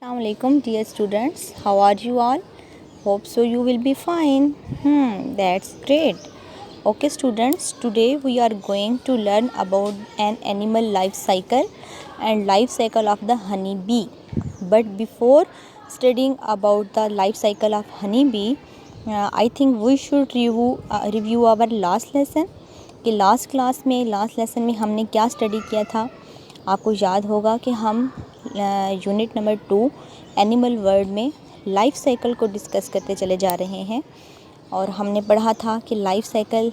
Assalamualaikum dear students, how are you all? Hope so you will be fine. That's great. Okay students, today we are going to learn about an animal life cycle and life cycle of the honey bee. But before studying about the life cycle of honey bee, I think we should review our last lesson. कि last lesson में हमने क्या study किया था. आपको याद होगा कि हम यूनिट नंबर 2 एनिमल वर्ल्ड में लाइफ साइकिल को डिस्कस करते चले जा रहे हैं और हमने पढ़ा था कि लाइफ साइकिल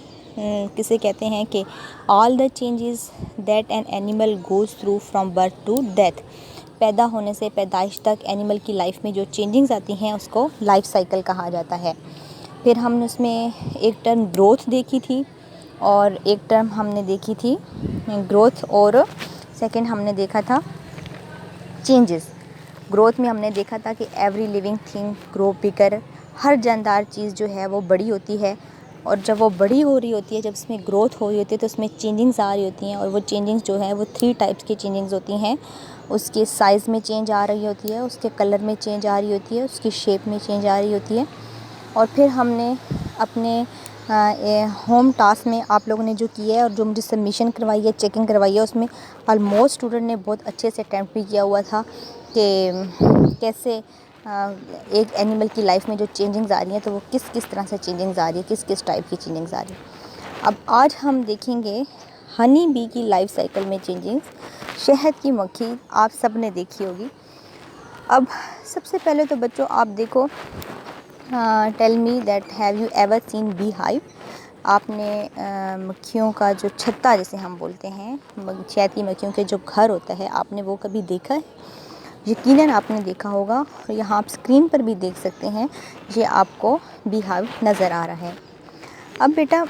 किसे कहते हैं कि all the changes that an animal goes through from birth to death. पैदा होने से पैदाइश तक एनिमल की लाइफ में जो चेंजिंग्स आती हैं उसको लाइफ साइकिल कहा जाता है. फिर हमने उसमें एक टर्म ग्रोथ देखी थी और एक टर्म हमने देखी थी ग्रोथ और सेकंड हमने देखा था चेंजेस. ग्रोथ में हमने देखा था कि एवरी लिविंग थिंग ग्रो बिगर. हर जानदार चीज़ जो है वो बड़ी होती है और जब वो बड़ी हो रही होती है, जब उसमें ग्रोथ हो रही होती है तो उसमें चेंजिंग्स आ रही होती हैं और वो चेंजिंग्स जो है वो 3 टाइप्स की चेंजिंग्स होती हैं. उसके साइज़ में चेंज आ रही होती है, उसके कलर में चेंज आ रही होती है, उसकी शेप में चेंज आ रही होती है. और फिर हमने अपने होम टास्क में आप लोगों ने जो किया है और जो मुझे सबमिशन करवाई है, चेकिंग करवाई है, उसमें ऑलमोस्ट स्टूडेंट ने बहुत अच्छे से अटैम्प्ट भी किया हुआ था कि कैसे एक एनिमल की लाइफ में जो चेंजिंग्स आ रही हैं तो वो किस किस तरह से चेंजिंग्स आ रही है, किस किस टाइप की चेंजिंग्स आ रही है. अब आज हम देखेंगे हनी बी की लाइफ साइकिल में चेंजिंग्स. शहद की मक्खी आप सब ने देखी होगी. अब सबसे पहले तो बच्चों आप देखो, tell me that have you ever seen bee hive. आपने मक्खियों का जो छत्ता जिसे हम बोलते हैं, शहद की मक्खियों के जो घर होता है, आपने वो कभी देखा है? यकीनन आपने देखा होगा और यहाँ आप स्क्रीन पर भी देख सकते हैं. ये आपको बी हाइव नज़र आ रहा है. अब बेटा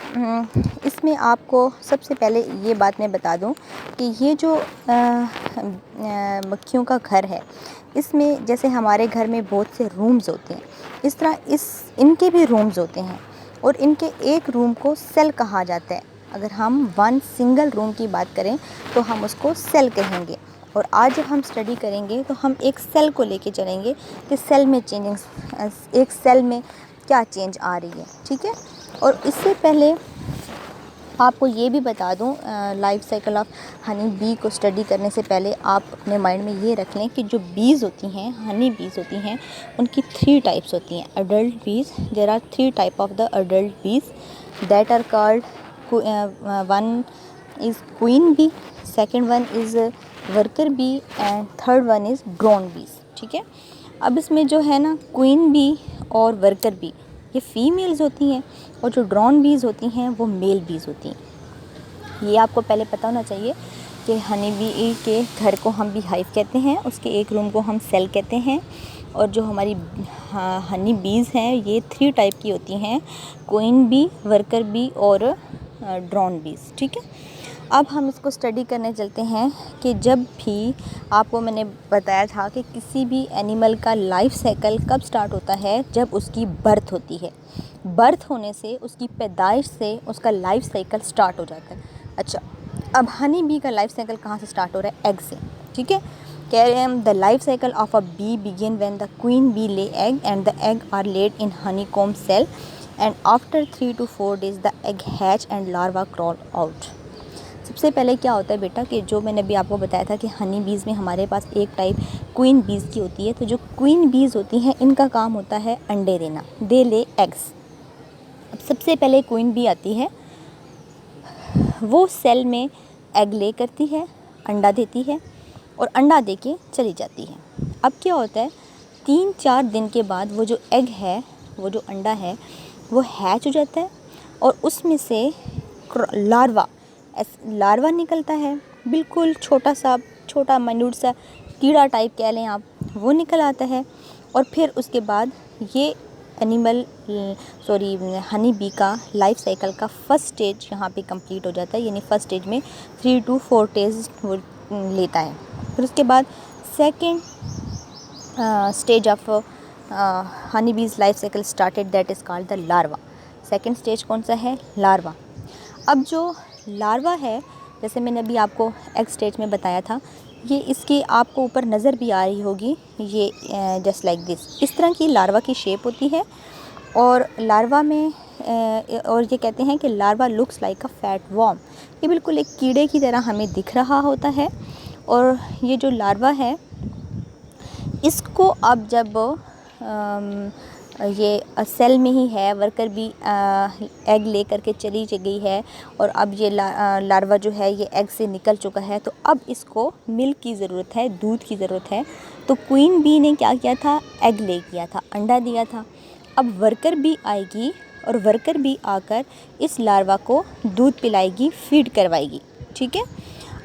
इसमें आपको सबसे पहले ये बात मैं बता दूं कि ये जो मक्खियों का घर है, इसमें जैसे हमारे घर में बहुत से रूम्स होते हैं, इस तरह इनके भी रूम्स होते हैं और इनके एक रूम को सेल कहा जाता है. अगर हम वन सिंगल रूम की बात करें तो हम उसको सेल कहेंगे. और आज जब हम स्टडी करेंगे तो हम एक सेल को लेके चलेंगे कि सेल में चेंजिंग्स, एक सेल में क्या चेंज आ रही है. ठीक है. और इससे पहले आपको ये भी बता दूं, life cycle of honey bee को स्टडी करने से पहले आप अपने माइंड में ये रख लें कि जो बीज़ होती हैं, हनी बीज़ होती हैं, उनकी 3 टाइप्स होती हैं. Adult bees, there are 3 type of the adult bees that are called. One is queen bee, second one is worker bee and third one is drone bees. ठीक है. अब इसमें जो है ना, क्वीन बी और वर्कर बी ये females होती हैं और जो ड्रोन बीज़ होती हैं वो मेल बीज़ होती हैं. ये आपको पहले पता होना चाहिए कि हनी बी के घर को हम बी हाइव कहते हैं, उसके एक रूम को हम सेल कहते हैं. और जो हमारी हनी बीज़ हैं ये 3 टाइप की होती हैं, क्वीन बी, वर्कर बी और ड्रोन बीज़. ठीक है. अब हम इसको स्टडी करने चलते हैं कि जब भी आपको मैंने बताया था कि किसी भी एनिमल का लाइफ साइकिल कब स्टार्ट होता है, जब उसकी बर्थ होती है. बर्थ होने से, उसकी पैदाइश से उसका लाइफ साइकिल स्टार्ट हो जाता है. अच्छा, अब हनी बी का लाइफ साइकिल कहाँ से स्टार्ट हो रहा है? एग से. ठीक है. कह रहे हैं the life cycle of a bee begin when the queen bee lay egg and the egg are laid in honey comb cell and after 3 to 4 days the egg hatch and larva crawl out. सबसे पहले क्या होता है बेटा कि जो मैंने अभी आपको बताया था कि हनी बीज़ में हमारे पास एक टाइप क्वीन बीज़ की होती है. तो जो क्वीन बीज़ होती हैं इनका काम होता है अंडे देना. दे ले एग्स. अब सबसे पहले क्वीन बी आती है, वो सेल में एग ले करती है, अंडा देती है और अंडा दे के चली जाती है. अब क्या होता है, 3-4 दिन के बाद वो जो एग है, वो जो अंडा है, वो हैच हो जाता है और उसमें से लार्वा निकलता है. बिल्कुल छोटा माइन्यूट सा कीड़ा टाइप कह लें आप, वो निकल आता है. और फिर उसके बाद ये हनी बी का लाइफ साइकिल का फर्स्ट स्टेज यहाँ पे कंप्लीट हो जाता है. यानी फर्स्ट स्टेज में 3 to 4 days वो लेता है. फिर उसके बाद सेकेंड स्टेज ऑफ हनी बीज life cycle started, that is called the larva. Second stage कौन सा है? लार्वा. अब जो लार्वा है, जैसे मैंने अभी आपको एग स्टेज में बताया था ये इसकी आपको ऊपर नज़र भी आ रही होगी, ये जस्ट लाइक दिस, इस तरह की लार्वा की शेप होती है। और लार्वा में और ये कहते हैं कि larva looks like a fat worm, ये बिल्कुल एक कीड़े की तरह हमें दिख रहा होता है। और ये जो लार्वा है इसको अब जब ये सेल में ही है, वर्कर भी एग ले करके चली गई है और अब ये लार्वा जो है ये एग से निकल चुका है, तो अब इसको मिल्क की ज़रूरत है, दूध की ज़रूरत है। तो क्वीन बी ने क्या किया था, एग ले किया था, अंडा दिया था। अब वर्कर बी आएगी और वर्कर बी आकर इस लार्वा को दूध पिलाएगी, फीड करवाएगी, ठीक है।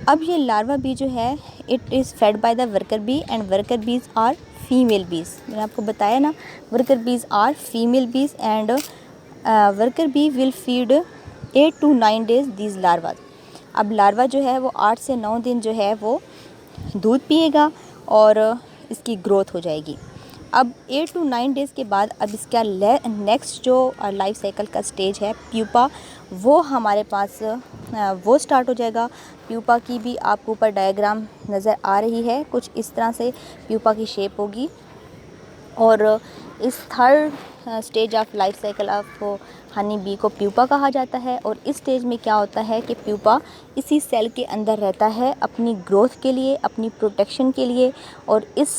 अब ये लार्वा बी जो है it is fed by the worker bee and worker bees are female bees. मैंने आपको बताया ना, worker bees are female bees and worker bee will feed 8 to 9 days these larva. अब लार्वा जो है वो 8 से 9 दिन जो है वो दूध पिएगा और इसकी ग्रोथ हो जाएगी। अब 8 to 9 डेज़ के बाद अब इसका नेक्स्ट जो लाइफ साइकिल का स्टेज है प्यूपा, वो हमारे पास वो स्टार्ट हो जाएगा। प्यूपा की भी आपको ऊपर डायग्राम नज़र आ रही है, कुछ इस तरह से प्यूपा की शेप होगी। और इस third stage of life cycle of honey bee को प्यूपा कहा जाता है। और इस स्टेज में क्या होता है कि प्यूपा इसी सेल के अंदर रहता है अपनी ग्रोथ के लिए, अपनी प्रोटेक्शन के लिए। और इस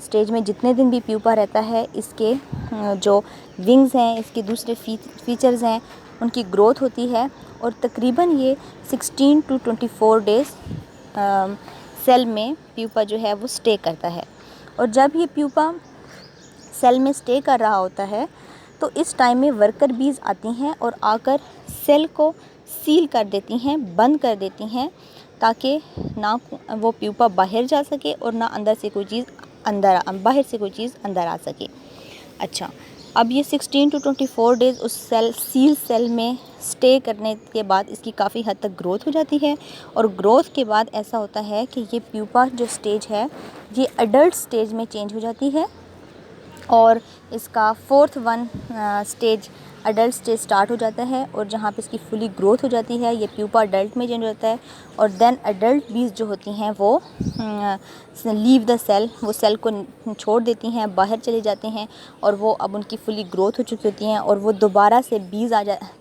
स्टेज में जितने दिन भी प्यूपा रहता है इसके जो विंग्स हैं, इसके दूसरे फीचर्स हैं, उनकी ग्रोथ होती है। और तकरीबन ये 16 to 24 डेज़ सेल में प्यूपा जो है वो स्टे करता है। और जब ये प्यूपा सेल में स्टे कर रहा होता है तो इस टाइम में वर्कर बीज आती हैं और आकर सेल को सील कर देती हैं, बंद कर देती हैं, ताकि ना वो प्यूपा बाहर जा सके और ना अंदर से कोई चीज़ बाहर से कोई चीज़ अंदर आ सके। अच्छा, अब ये 16 to 24 डेज़ उस सील सेल में स्टे करने के बाद इसकी काफ़ी हद तक ग्रोथ हो जाती है। और ग्रोथ के बाद ऐसा होता है कि ये प्यूपा जो स्टेज है ये अडल्ट स्टेज में चेंज हो जाती है। और इसका fourth stage adult stage start हो जाता है और जहाँ पे इसकी फुली ग्रोथ हो जाती है, ये प्यूपा अडल्ट में चेंज हो जाता है। और देन अडल्ट बीज जो होती हैं वो लीव द सेल, वो सेल को छोड़ देती हैं, बाहर चले जाते हैं और वो अब उनकी फुली ग्रोथ हो चुकी होती हैं और वो दोबारा से बीज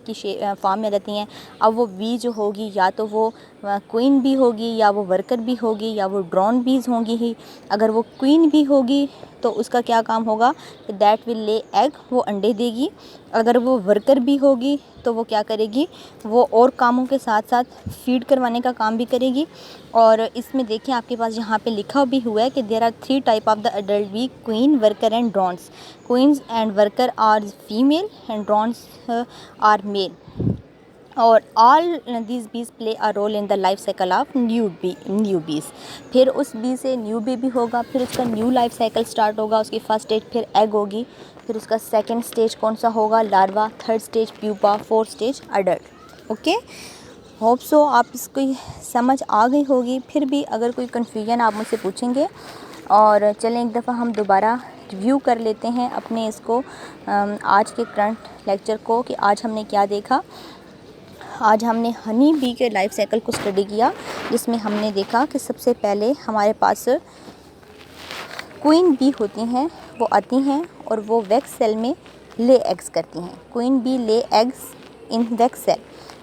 की फॉर्म में रहती हैं। अब वो बी जो होगी या तो वो क्वीन बी होगी या वो वर्कर बी होगी या वो ड्रोन बीज होंगी ही। अगर वो क्वीन बी होगी तो उसका क्या काम होगा कि दैट विल ले एग, वो अंडे देगी। अगर वो वर्कर बी होगी तो वो क्या करेगी, वो और कामों के साथ साथ फीड करवाने का काम भी करेगी। और इसमें देखिए आपके पास यहाँ पे लिखा भी हुआ है कि there are 3 type of the adult bee, queen, worker and drones. Queens and worker are female and drones are male. और all these bees play a role in the life cycle of new bees. फिर उस B से new baby होगा, फिर उसका new life cycle start होगा। उसकी first stage फिर एग होगी, फिर उसका सेकंड स्टेज कौन सा होगा, larva, third stage pupa, fourth stage adult. Okay, hope so आप इसको समझ आ गई होगी। फिर भी अगर कोई कन्फ्यूजन आप मुझसे पूछेंगे। और चलें एक दफ़ा हम दोबारा रिव्यू कर लेते हैं अपने इसको आज के करंट लेक्चर को कि आज हमने क्या देखा। आज हमने हनी बी के लाइफ साइकिल को स्टडी किया, जिसमें हमने देखा कि सबसे पहले हमारे पास क्वीन बी होती हैं, वो आती हैं और वो वैक्स सेल में ले एग्स करती हैं। Queen bee lay eggs in wax cell,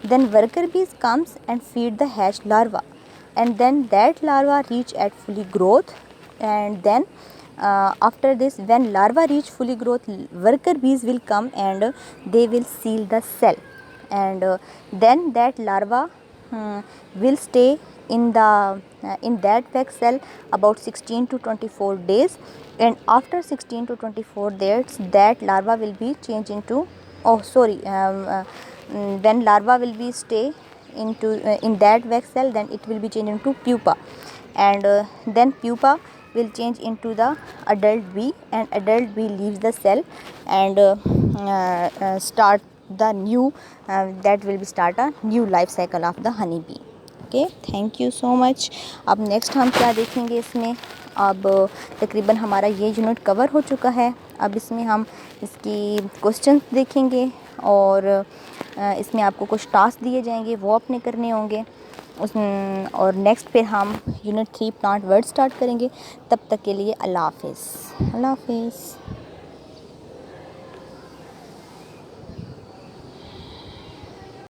then worker bees comes and feed the hatch larva and then that larva reach at fully growth, and then after this when larva reach fully growth, worker bees will come and they will seal the cell, and then that larva will stay in the in that wax cell about 16 to 24 days, and after 16 to 24 days that larva will be changed into when larva will be stay into in that wax cell, then it will be changed into pupa, and then pupa will change into the adult bee, and adult bee leaves the cell and start the new that will be start a new life cycle of the honey bee. Okay, thank you so much. अब next हम क्या देखेंगे इसमें, अब तकरीबन हमारा ये unit cover हो चुका है। अब इसमें हम इसकी क्वेश्चंस देखेंगे और इसमें आपको कुछ टास्क दिए जाएंगे, वो अपने करने होंगे। और नेक्स्ट फिर हम यूनिट 3 प्लांट वर्ड स्टार्ट करेंगे। तब तक के लिए अल्लाह हाफिज़। अल्लाह हाफिज़।